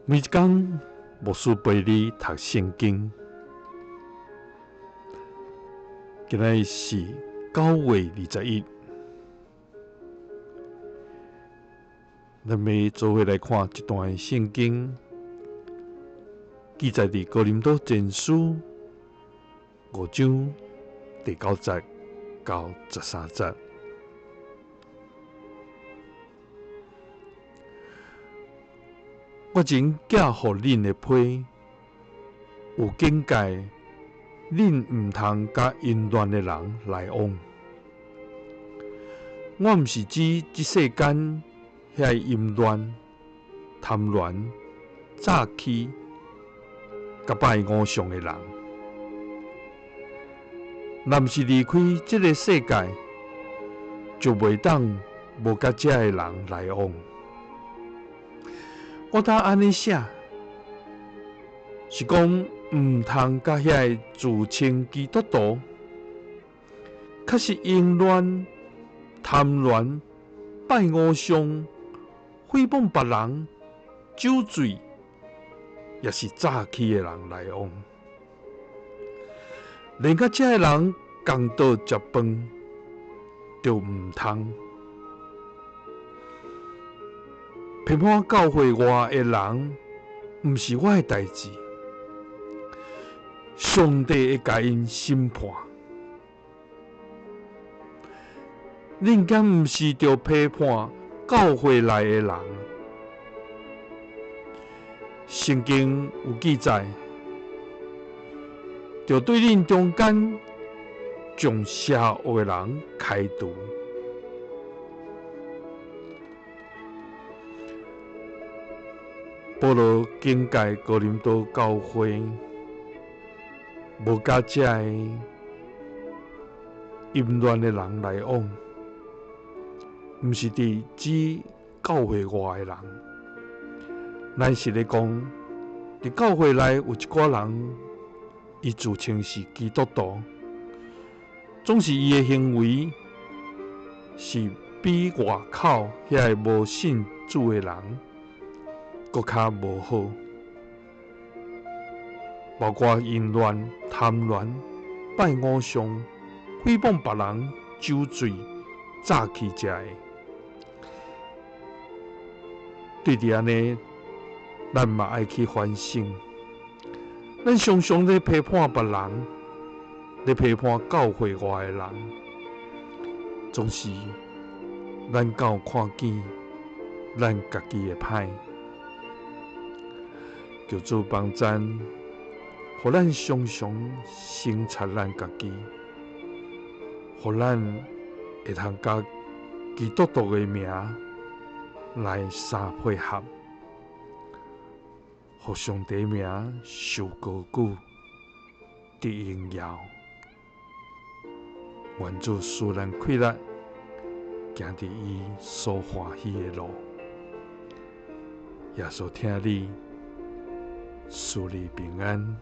每一天，牧师陪你读圣经。今日是9月21日，咱要做伙来看一段圣经，记载伫哥林多前书5章第9节到13节。我真寄互恁的批，有境界，恁毋通甲淫乱的人来往。我毋是指即世间遐淫乱、贪婪、诈欺、甲拜偶像的人。若毋是离开即个世界，就袂当无甲遮的人来往。我当安尼写，是讲毋通甲遐自称基督徒，确实淫乱、贪婪、拜偶像、诽谤别人、酒醉，也是诈欺的人来往。连甲遮的人共倒食饭，就毋通。批判教会外的人，毋是我的代志，上帝会甲因审判。恁敢毋是着批判教会内的人？圣经有记载，着对恁中间将邪恶的人开除。保罗警戒哥林多教会，无甲遮个淫乱的人来往，毋是指教会外的人，咱是咧讲，伫教会内有一寡人，伊自称是基督徒，总是伊的行为是比外口遐个无信主的人搁较无好，包括淫乱、贪婪、拜偶像、诽谤别人、酒醉、诈欺遮个。对伫安尼，咱嘛爱去反省。咱常常咧批判别人，咧批判教会外的人，总是咱敢有看见咱家己的歹。求主帮咱，互咱常常省察咱家己，互咱会通甲基督徒的名来相配合，互上帝名受高举、得荣耀。愿主使咱快乐，行伫伊所欢喜的路。耶稣听你，赐你平安。